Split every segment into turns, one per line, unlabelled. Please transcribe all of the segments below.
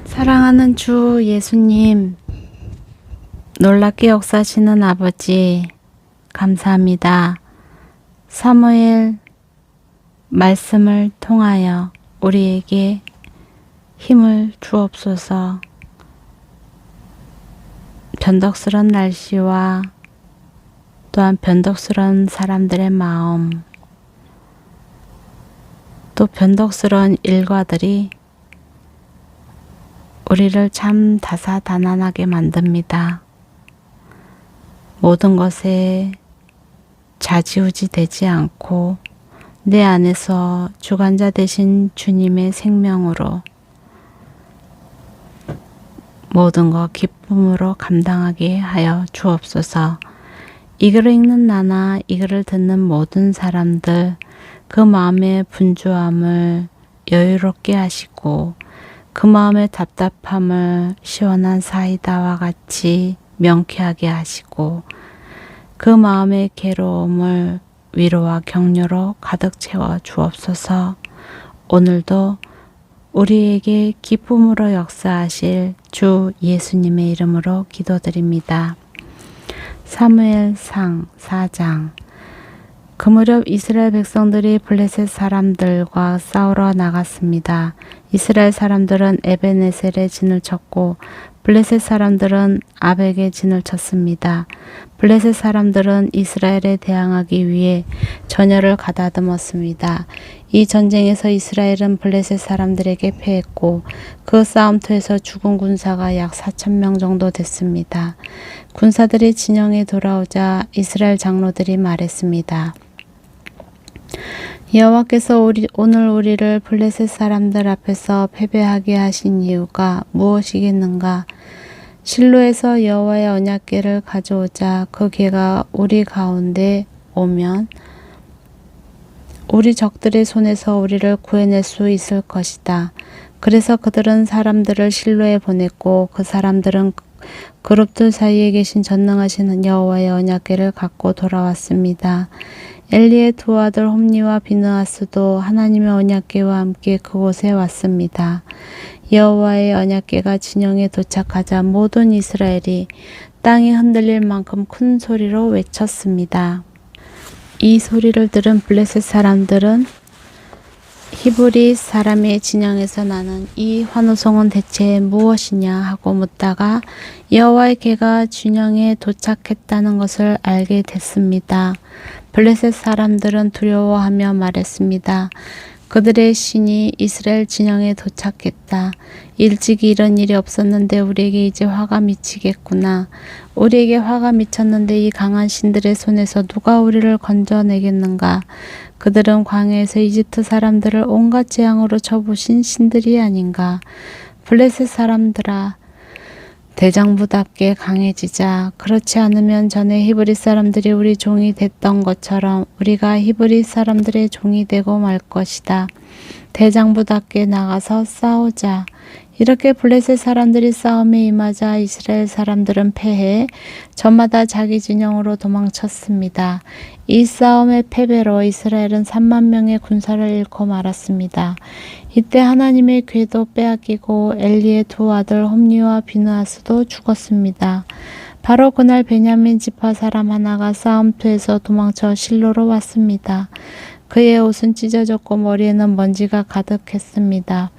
사랑하는 주 예수님, 놀랍게 역사하시는 아버지, 감사합니다. 사무엘 말씀을 통하여 우리에게 힘을 주옵소서. 변덕스런 날씨와 또한 변덕스러운 사람들의 마음, 또 변덕스러운 일과들이 우리를 참 다사다난하게 만듭니다. 모든 것에 좌지우지 되지 않고 내 안에서 주관자 되신 주님의 생명으로 모든 것 기쁨으로 감당하게 하여 주옵소서. 이 글을 읽는 나나 이 글을 듣는 모든 사람들, 그 마음의 분주함을 여유롭게 하시고 그 마음의 답답함을 시원한 사이다와 같이 명쾌하게 하시고 그 마음의 괴로움을 위로와 격려로 가득 채워 주옵소서. 오늘도 우리에게 기쁨으로 역사하실 주 예수님의 이름으로 기도드립니다. 사무엘상 4장. 그 무렵 이스라엘 백성들이 블레셋 사람들과 싸우러 나갔습니다. 이스라엘 사람들은 에벤에셀에 진을 쳤고 블레셋 사람들은 아벡에 진을 쳤습니다. 블레셋 사람들은 이스라엘에 대항하기 위해 전열을 가다듬었습니다. 이 전쟁에서 이스라엘은 블레셋 사람들에게 패했고 그 싸움터에서 죽은 군사가 약 4,000명 정도 됐습니다. 군사들이 진영에 돌아오자 이스라엘 장로들이 말했습니다. 여호와께서 오늘 우리를 블레셋 사람들 앞에서 패배하게 하신 이유가 무엇이겠는가? 실로에서 여호와의 언약궤를 가져오자 그 궤가 우리 가운데 오면 우리 적들의 손에서 우리를 구해낼 수 있을 것이다. 그래서 그들은 사람들을 실로에 보냈고 그 사람들은 그룹들 사이에 계신 전능하신 여호와의 언약궤를 갖고 돌아왔습니다. 엘리의 두 아들 홈니와 비느하스도 하나님의 언약궤와 함께 그곳에 왔습니다. 여호와의 언약궤가 진영에 도착하자 모든 이스라엘이 땅이 흔들릴 만큼 큰 소리로 외쳤습니다. 이 소리를 들은 블레셋 사람들은 히브리 사람의 진영에서 나는 이 환호성은 대체 무엇이냐 하고 묻다가 여호와의 궤가 진영에 도착했다는 것을 알게 됐습니다. 블레셋 사람들은 두려워하며 말했습니다. 그들의 신이 이스라엘 진영에 도착했다. 일찍이 이런 일이 없었는데 우리에게 이제 화가 미치겠구나. 우리에게 화가 미쳤는데 이 강한 신들의 손에서 누가 우리를 건져내겠는가. 그들은 광야에서 이집트 사람들을 온갖 재앙으로 쳐부신 신들이 아닌가. 블레셋 사람들아, 대장부답게 강해지자. 그렇지 않으면 전에 히브리 사람들이 우리 종이 됐던 것처럼 우리가 히브리 사람들의 종이 되고 말 것이다. 대장부답게 나가서 싸우자. 이렇게 블레셋 사람들이 싸움에 임하자 이스라엘 사람들은 패해 저마다 자기 진영으로 도망쳤습니다. 이 싸움의 패배로 이스라엘은 3만 명의 군사를 잃고 말았습니다. 이때 하나님의 궤도 빼앗기고 엘리의 두 아들 홈니와 비느하스도 죽었습니다. 바로 그날 베냐민 지파 사람 하나가 싸움터에서 도망쳐 실로로 왔습니다. 그의 옷은 찢어졌고 머리에는 먼지가 가득했습니다.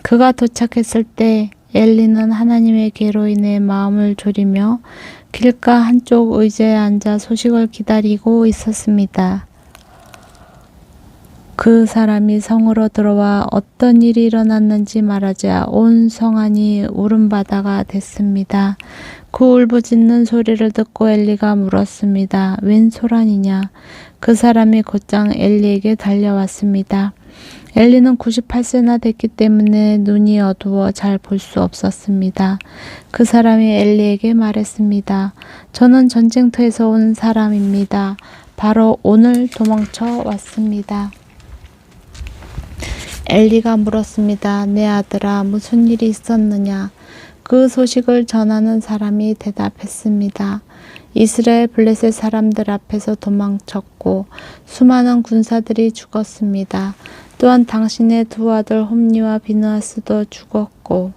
그가 도착했을 때 엘리는 하나님의 궤로 인해 마음을 졸이며 길가 한쪽 의자에 앉아 소식을 기다리고 있었습니다. 그 사람이 성으로 들어와 어떤 일이 일어났는지 말하자 온 성안이 울음바다가 됐습니다. 그 울부짖는 소리를 듣고 엘리가 물었습니다. 웬 소란이냐? 그 사람이 곧장 엘리에게 달려왔습니다. 엘리는 98세나 됐기 때문에 눈이 어두워 잘 볼 수 없었습니다. 그 사람이 엘리에게 말했습니다. 저는 전쟁터에서 온 사람입니다. 바로 오늘 도망쳐 왔습니다. 엘리가 물었습니다. 내 아들아, 무슨 일이 있었느냐? 그 소식을 전하는 사람이 대답했습니다. 이스라엘 블레셋 사람들 앞에서 도망쳤고 수많은 군사들이 죽었습니다. 또한 당신의 두 아들 홈니와 비느하스도 죽었고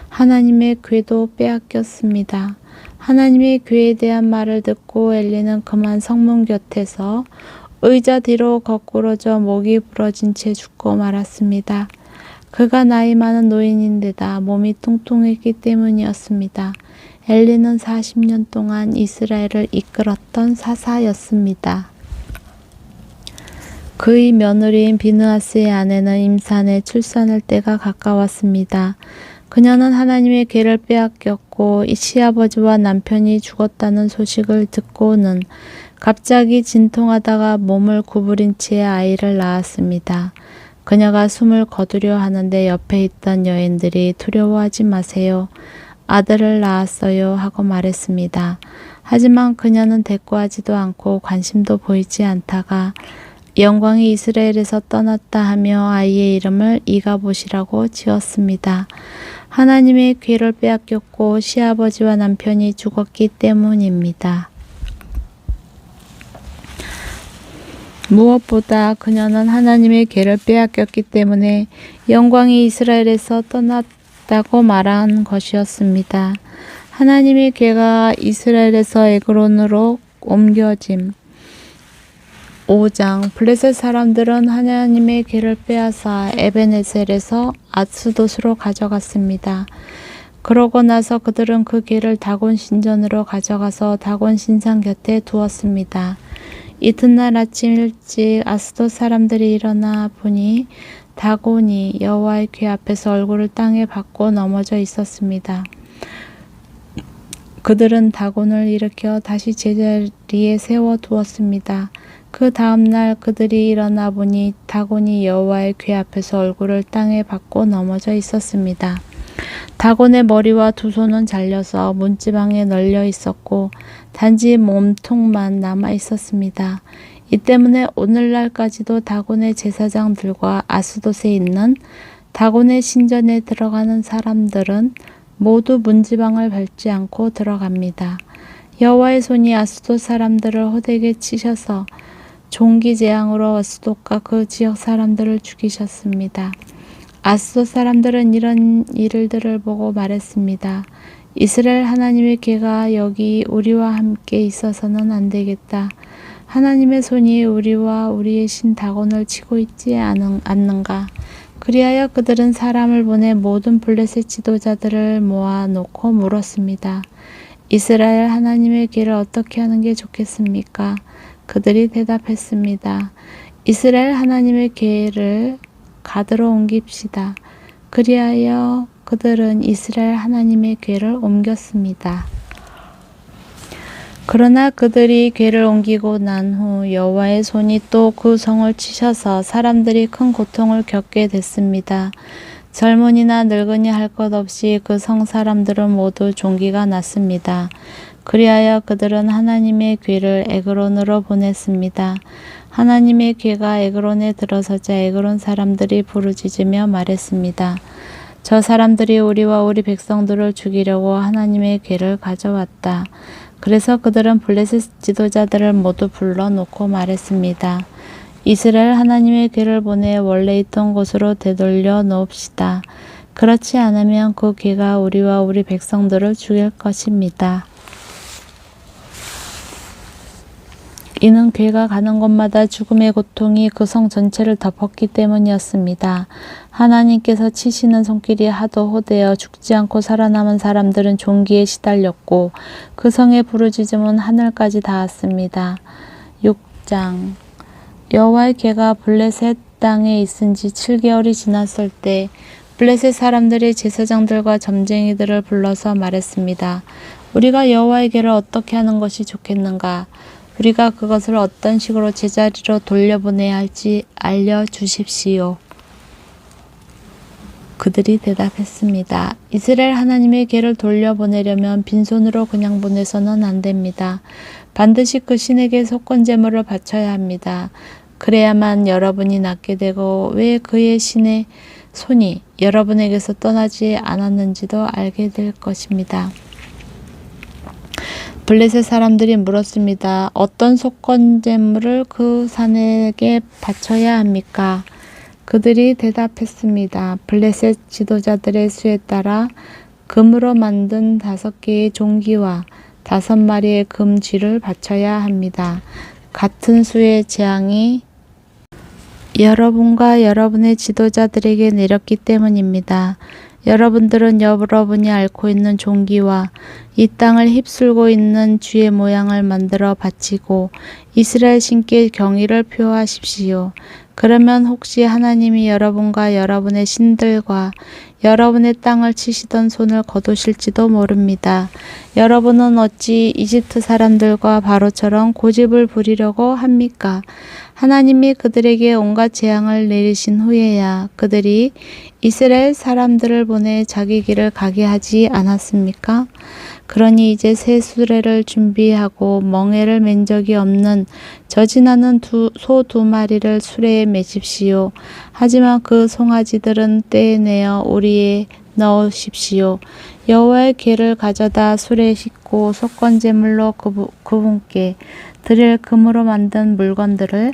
하나님의 궤도 빼앗겼습니다. 하나님의 궤에 대한 말을 듣고 엘리는 그만 성문 곁에서 의자 뒤로 거꾸러져 목이 부러진 채 죽고 말았습니다. 그가 나이 많은 노인인데다 몸이 통통했기 때문이었습니다. 엘리는 40년 동안 이스라엘을 이끌었던 사사였습니다. 그의 며느리인 비느하스의 아내는 임산해 출산할 때가 가까웠습니다. 그녀는 하나님의 궤를 빼앗겼고 시아버지와 남편이 죽었다는 소식을 듣고는 갑자기 진통하다가 몸을 구부린 채 아이를 낳았습니다. 그녀가 숨을 거두려 하는데 옆에 있던 여인들이 두려워하지 마세요. 아들을 낳았어요 하고 말했습니다. 하지만 그녀는 대꾸하지도 않고 관심도 보이지 않다가 영광이 이스라엘에서 떠났다 하며 아이의 이름을 이가봇이라고 지었습니다. 하나님의 궤를 빼앗겼고 시아버지와 남편이 죽었기 때문입니다. 무엇보다 그녀는 하나님의 궤를 빼앗겼기 때문에 영광이 이스라엘에서 떠났다고 말한 것이었습니다. 하나님의 궤가 이스라엘에서 에그론으로 옮겨짐. 5장 블레셋 사람들은 하나님의 궤를 빼앗아 에벤에셀에서 아스돗으로 가져갔습니다. 그러고 나서 그들은 그 궤를 다곤 신전으로 가져가서 다곤 신상 곁에 두었습니다. 이튿날 아침 일찍 아스돗 사람들이 일어나 보니 다곤이 여호와의 궤 앞에서 얼굴을 땅에 박고 넘어져 있었습니다. 그들은 다곤을 일으켜 다시 제자리에 세워 두었습니다. 그 다음 날 그들이 일어나 보니 다곤이 여호와의 궤 앞에서 얼굴을 땅에 박고 넘어져 있었습니다. 다곤의 머리와 두 손은 잘려서 문지방에 널려 있었고 단지 몸통만 남아 있었습니다. 이 때문에 오늘날까지도 다곤의 제사장들과 아스돗에 있는 다곤의 신전에 들어가는 사람들은 모두 문지방을 밟지 않고 들어갑니다. 여호와의 손이 아스돗 사람들을 호되게 치셔서 종기재앙으로 아스돗과 그 지역 사람들을 죽이셨습니다. 아스돗 사람들은 이런 일들을 보고 말했습니다. 이스라엘 하나님의 궤가 여기 우리와 함께 있어서는 안 되겠다. 하나님의 손이 우리와 우리의 신 다곤을 치고 있지 않는가. 그리하여 그들은 사람을 보내 모든 블레셋 지도자들을 모아놓고 물었습니다. 이스라엘 하나님의 궤를 어떻게 하는 게 좋겠습니까? 그들이 대답했습니다. 이스라엘 하나님의 궤를 가드로 옮깁시다. 그리하여 그들은 이스라엘 하나님의 궤를 옮겼습니다. 그러나 그들이 궤를 옮기고 난 후 여호와의 손이 또 그 성을 치셔서 사람들이 큰 고통을 겪게 됐습니다. 젊은이나 늙은이 할 것 없이 그 성 사람들은 모두 종기가 났습니다. 그리하여 그들은 하나님의 궤를 에그론으로 보냈습니다. 하나님의 궤가 에그론에 들어서자 에그론 사람들이 부르짖으며 말했습니다. 저 사람들이 우리와 우리 백성들을 죽이려고 하나님의 궤를 가져왔다. 그래서 그들은 블레셋 지도자들을 모두 불러놓고 말했습니다. 이스라엘 하나님의 궤를 보내 원래 있던 곳으로 되돌려 놓읍시다. 그렇지 않으면 그 궤가 우리와 우리 백성들을 죽일 것입니다. 이는 궤가 가는 곳마다 죽음의 고통이 그 성 전체를 덮었기 때문이었습니다. 하나님께서 치시는 손길이 하도 호되어 죽지 않고 살아남은 사람들은 종기에 시달렸고 그 성의 부르짖음은 하늘까지 닿았습니다. 6장 여호와의 궤가 블레셋 땅에 있은 지 7개월이 지났을 때 블레셋 사람들이 제사장들과 점쟁이들을 불러서 말했습니다. 우리가 여호와의 궤를 어떻게 하는 것이 좋겠는가? 우리가 그것을 어떤 식으로 제자리로 돌려보내야 할지 알려주십시오. 그들이 대답했습니다. 이스라엘 하나님의 궤를 돌려보내려면 빈손으로 그냥 보내서는 안 됩니다. 반드시 그 신에게 속건제물을 바쳐야 합니다. 그래야만 여러분이 낫게 되고 왜 그의 신의 손이 여러분에게서 떠나지 않았는지도 알게 될 것입니다. 블레셋 사람들이 물었습니다. 어떤 속건제물을 그 산에게 바쳐야 합니까? 그들이 대답했습니다. 블레셋 지도자들의 수에 따라 금으로 만든 5개의 종기와 5마리의 금 쥐를 바쳐야 합니다. 같은 수의 재앙이 여러분과 여러분의 지도자들에게 내렸기 때문입니다. 여러분들은 여러분이 앓고 있는 종기와 이 땅을 휩쓸고 있는 쥐의 모양을 만들어 바치고 이스라엘 신께 경의를 표하십시오. 그러면 혹시 하나님이 여러분과 여러분의 신들과 여러분의 땅을 치시던 손을 거두실지도 모릅니다. 여러분은 어찌 이집트 사람들과 바로처럼 고집을 부리려고 합니까? 하나님이 그들에게 온갖 재앙을 내리신 후에야 그들이 이스라엘 사람들을 보내 자기 길을 가게 하지 않았습니까? 그러니 이제 새 수레를 준비하고 멍에를 맨 적이 없는 저지나는 소 2마리를 수레에 매십시오. 하지만 그 송아지들은 떼내어 우리에 넣으십시오. 여호와의 궤를 가져다 수레에 싣고 속건제물로 그분께 드릴 금으로 만든 물건들을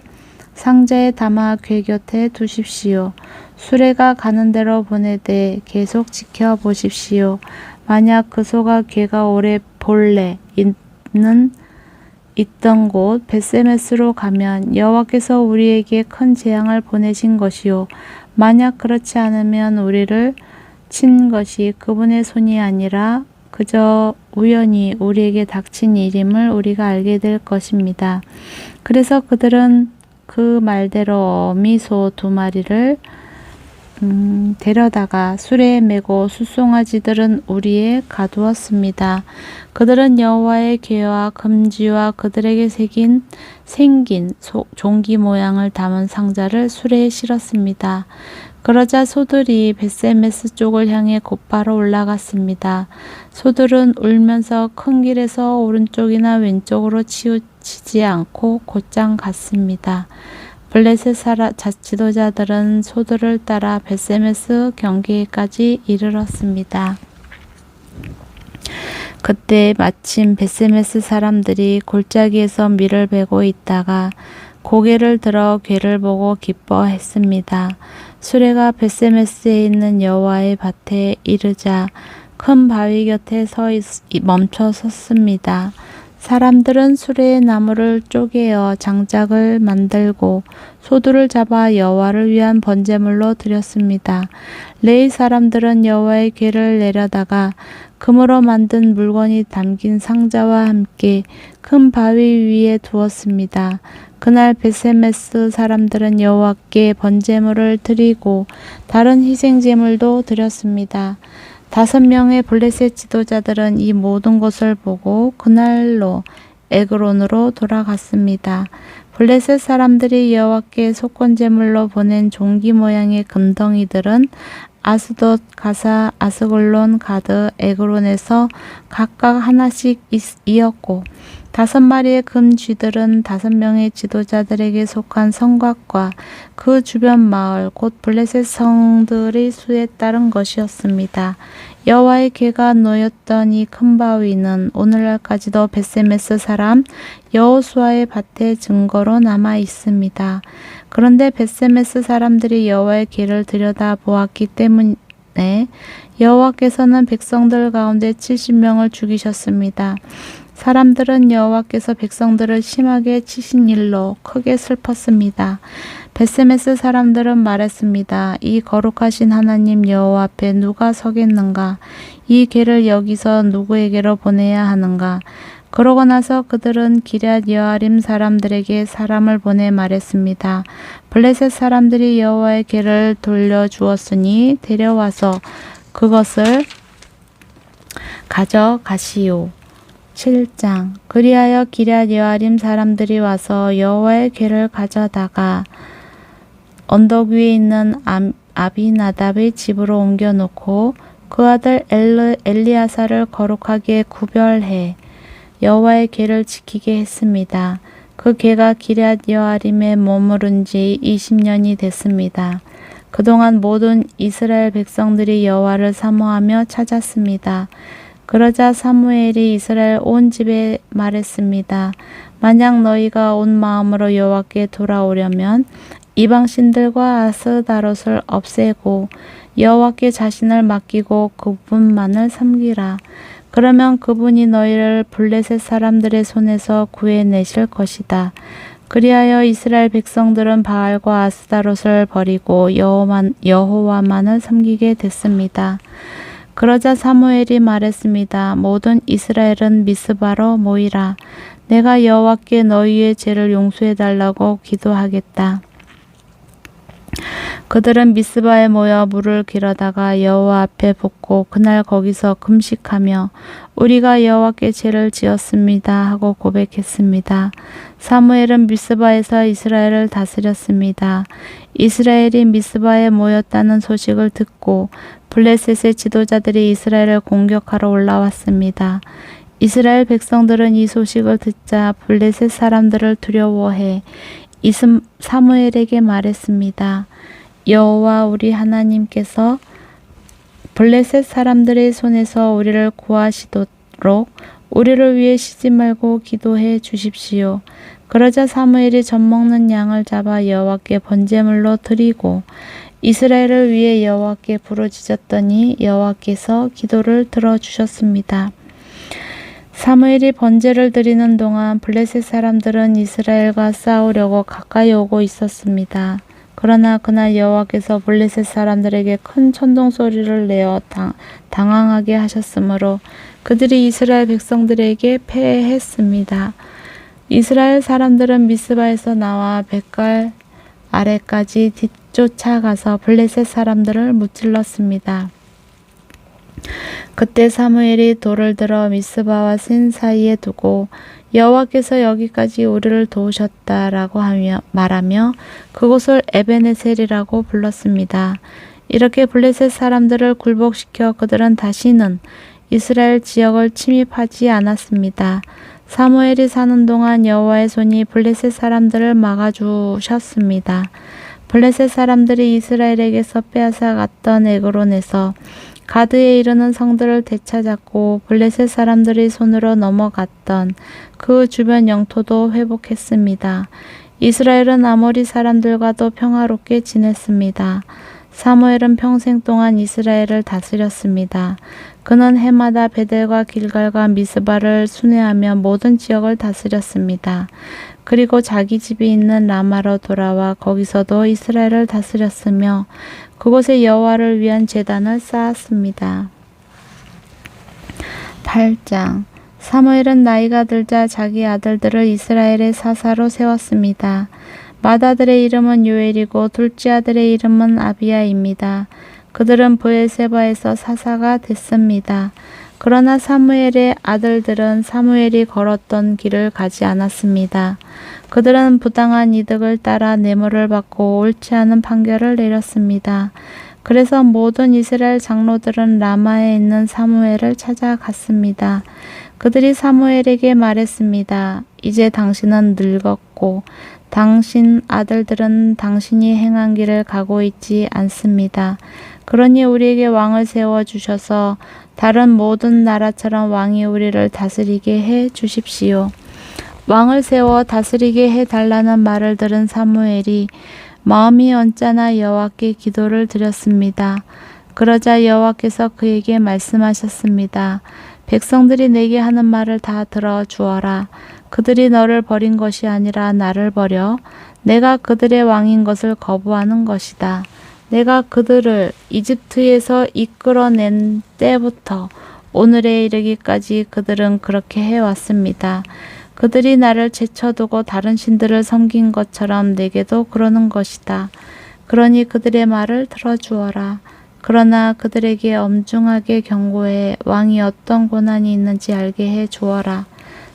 상자에 담아 궤 곁에 두십시오. 수레가 가는 대로 보내되 계속 지켜보십시오. 만약 그 소가 궤가 오래 본래 있던 곳 벳세메스로 가면 여호와께서 우리에게 큰 재앙을 보내신 것이요. 만약 그렇지 않으면 우리를 친 것이 그분의 손이 아니라 그저 우연히 우리에게 닥친 일임을 우리가 알게 될 것입니다. 그래서 그들은 그 말대로 어미소 2마리를 데려다가 수레에 메고 숫송아지들은 우리에 가두었습니다. 그들은 여호와의 궤와 금쥐와 그들에게 생긴 종기 모양을 담은 상자를 수레에 실었습니다. 그러자 소들이 벳세메스 쪽을 향해 곧바로 올라갔습니다. 소들은 울면서 큰 길에서 오른쪽이나 왼쪽으로 치우치지 않고 곧장 갔습니다. 블레셋 지도자들은 소들을 따라 벳세메스 경계까지 이르렀습니다. 그때 마침 벳세메스 사람들이 골짜기에서 밀을 베고 있다가 고개를 들어 궤를 보고 기뻐했습니다. 수레가 벳세메스에 있는 여호와의 밭에 이르자 큰 바위 곁에 멈춰 섰습니다. 사람들은 수레의 나무를 쪼개어 장작을 만들고 소들을 잡아 여호와를 위한 번제물로 드렸습니다. 레위 사람들은 여호와의 궤를 내려다가 금으로 만든 물건이 담긴 상자와 함께 큰 바위 위에 두었습니다. 그날 벳세메스 사람들은 여호와께 번제물을 드리고 다른 희생제물도 드렸습니다. 5명의 블레셋 지도자들은 이 모든 것을 보고 그날로 에그론으로 돌아갔습니다. 블레셋 사람들이 여호와께 속건제물로 보낸 종기 모양의 금덩이들은 아스돗, 가사, 아스글론, 가드, 에그론에서 각각 하나씩 있었고 5마리의 금 쥐들은 5명의 지도자들에게 속한 성곽과 그 주변 마을 곧 블레셋 성들의 수에 따른 것이었습니다. 여호와의 궤가 놓였던 이 큰 바위는 오늘날까지도 벳세메스 사람 여호수아의 밭에 증거로 남아 있습니다. 그런데 벳세메스 사람들이 여호와의 궤를 들여다보았기 때문에 여호와께서는 백성들 가운데 70명을 죽이셨습니다. 사람들은 여호와께서 백성들을 심하게 치신 일로 크게 슬펐습니다. 벳세메스 사람들은 말했습니다. 이 거룩하신 하나님 여호와 앞에 누가 서겠는가? 이 궤를 여기서 누구에게로 보내야 하는가? 그러고 나서 그들은 기럇 여아림 사람들에게 사람을 보내 말했습니다. 블레셋 사람들이 여호와의 궤를 돌려주었으니 데려와서 그것을 가져가시오. 7장. 그리하여 기럇 여아림 사람들이 와서 여호와의 궤를 가져다가 언덕 위에 있는 아비나답의 집으로 옮겨놓고 그 아들 엘리아사를 거룩하게 구별해 여호와의 궤를 지키게 했습니다. 그 궤가 기럇 여아림에 머무른 지 20년이 됐습니다. 그동안 모든 이스라엘 백성들이 여호와를 사모하며 찾았습니다. 그러자 사무엘이 이스라엘 온 집에 말했습니다. 만약 너희가 온 마음으로 여호와께 돌아오려면 이방신들과 아스다롯을 없애고 여호와께 자신을 맡기고 그분만을 섬기라. 그러면 그분이 너희를 블레셋 사람들의 손에서 구해내실 것이다. 그리하여 이스라엘 백성들은 바알과 아스다롯을 버리고 여호와만을 섬기게 됐습니다. 그러자 사무엘이 말했습니다. 모든 이스라엘은 미스바로 모이라. 내가 여호와께 너희의 죄를 용서해 달라고 기도하겠다. 그들은 미스바에 모여 물을 길어다가 여호와 앞에 붓고 그날 거기서 금식하며 우리가 여호와께 죄를 지었습니다 하고 고백했습니다. 사무엘은 미스바에서 이스라엘을 다스렸습니다. 이스라엘이 미스바에 모였다는 소식을 듣고 블레셋의 지도자들이 이스라엘을 공격하러 올라왔습니다. 이스라엘 백성들은 이 소식을 듣자 블레셋 사람들을 두려워해 사무엘에게 말했습니다. 여호와 우리 하나님께서 블레셋 사람들의 손에서 우리를 구하시도록 우리를 위해 쉬지 말고 기도해 주십시오. 그러자 사무엘이 젖먹는 양을 잡아 여호와께 번제물로 드리고 이스라엘을 위해 여호와께 부르짖었더니 여호와께서 기도를 들어주셨습니다. 사무엘이 번제를 드리는 동안 블레셋 사람들은 이스라엘과 싸우려고 가까이 오고 있었습니다. 그러나 그날 여호와께서 블레셋 사람들에게 큰 천둥 소리를 내어 당황하게 하셨으므로 그들이 이스라엘 백성들에게 패했습니다. 이스라엘 사람들은 미스바에서 나와 벳갈 아래까지 뒤쫓아가서 블레셋 사람들을 무찔렀습니다. 그때 사무엘이 돌을 들어 미스바와 sin 사이에 두고 여호와께서 여기까지 우리를 도우셨다라고 말하며 그곳을 에베네셀이라고 불렀습니다. 이렇게 블레셋 사람들을 굴복시켜 그들은 다시는 이스라엘 지역을 침입하지 않았습니다. 사무엘이 사는 동안 여호와의 손이 블레셋 사람들을 막아주셨습니다. 블레셋 사람들이 이스라엘에게서 빼앗아 갔던 에그론에서 가드에 이르는 성들을 되찾았고 블레셋 사람들의 손으로 넘어갔던 그 주변 영토도 회복했습니다. 이스라엘은 아모리 사람들과도 평화롭게 지냈습니다. 사무엘은 평생 동안 이스라엘을 다스렸습니다. 그는 해마다 베델과 길갈과 미스바를 순회하며 모든 지역을 다스렸습니다. 그리고 자기 집이 있는 라마로 돌아와 거기서도 이스라엘을 다스렸으며 그곳에 여호와를 위한 제단을 쌓았습니다. 8장 사무엘은 나이가 들자 자기 아들들을 이스라엘의 사사로 세웠습니다. 맏아들의 이름은 요엘이고 둘째 아들의 이름은 아비야입니다. 그들은 브엘세바에서 사사가 됐습니다. 그러나 사무엘의 아들들은 사무엘이 걸었던 길을 가지 않았습니다. 그들은 부당한 이득을 따라 뇌물을 받고 옳지 않은 판결을 내렸습니다. 그래서 모든 이스라엘 장로들은 라마에 있는 사무엘을 찾아갔습니다. 그들이 사무엘에게 말했습니다. 이제 당신은 늙었고 당신 아들들은 당신이 행한 길을 가고 있지 않습니다. 그러니 우리에게 왕을 세워주셔서 다른 모든 나라처럼 왕이 우리를 다스리게 해 주십시오. 왕을 세워 다스리게 해달라는 말을 들은 사무엘이 마음이 언짢아 여호와께 기도를 드렸습니다. 그러자 여호와께서 그에게 말씀하셨습니다. 백성들이 내게 하는 말을 다 들어 주어라. 그들이 너를 버린 것이 아니라 나를 버려 내가 그들의 왕인 것을 거부하는 것이다. 내가 그들을 이집트에서 이끌어낸 때부터 오늘에 이르기까지 그들은 그렇게 해왔습니다. 그들이 나를 제쳐두고 다른 신들을 섬긴 것처럼 내게도 그러는 것이다. 그러니 그들의 말을 들어주어라. 그러나 그들에게 엄중하게 경고해 왕이 어떤 고난이 있는지 알게 해 주어라.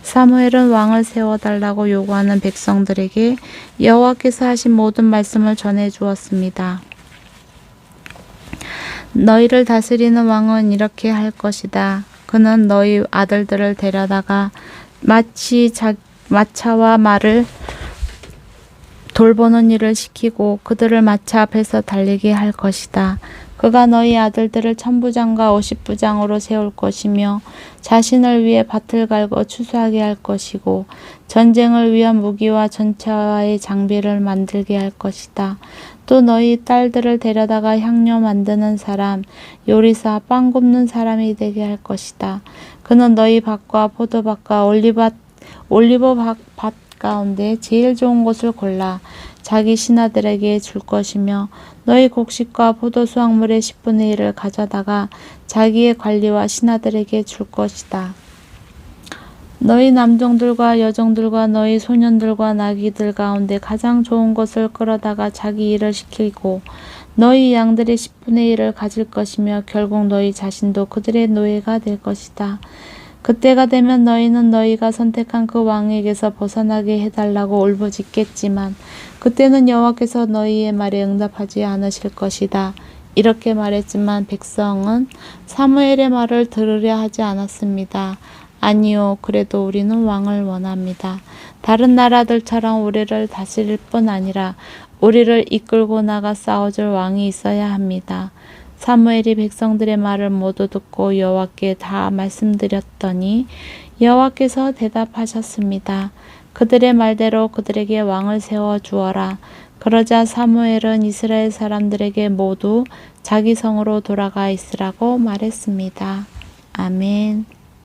사무엘은 왕을 세워달라고 요구하는 백성들에게 여호와께서 하신 모든 말씀을 전해 주었습니다. 너희를 다스리는 왕은 이렇게 할 것이다. 그는 너희 아들들을 데려다가 마치 마차와 말을 돌보는 일을 시키고 그들을 마차 앞에서 달리게 할 것이다. 그가 너희 아들들을 천부장과 오십부장으로 세울 것이며 자신을 위해 밭을 갈고 추수하게 할 것이고 전쟁을 위한 무기와 전차와의 장비를 만들게 할 것이다. 또 너희 딸들을 데려다가 향료 만드는 사람, 요리사, 빵 굽는 사람이 되게 할 것이다. 그는 너희 밭과 포도밭과 올리브 밭 가운데 제일 좋은 곳을 골라 자기 신하들에게 줄 것이며 너희 곡식과 포도 수확물의 10분의 1을 가져다가 자기의 관리와 신하들에게 줄 것이다. 너희 남종들과 여종들과 너희 소년들과 나귀들 가운데 가장 좋은 것을 끌어다가 자기 일을 시키고 너희 양들의 10분의 1을 가질 것이며 결국 너희 자신도 그들의 노예가 될 것이다. 그때가 되면 너희는 너희가 선택한 그 왕에게서 벗어나게 해달라고 울부짖겠지만 그때는 여호와께서 너희의 말에 응답하지 않으실 것이다. 이렇게 말했지만 백성은 사무엘의 말을 들으려 하지 않았습니다. 아니요, 그래도 우리는 왕을 원합니다. 다른 나라들처럼 우리를 다스릴 뿐 아니라 우리를 이끌고 나가 싸워줄 왕이 있어야 합니다. 사무엘이 백성들의 말을 모두 듣고 여호와께 다 말씀드렸더니 여호와께서 대답하셨습니다. 그들의 말대로 그들에게 왕을 세워 주어라. 그러자 사무엘은 이스라엘 사람들에게 모두 자기 성으로 돌아가 있으라고 말했습니다. 아멘.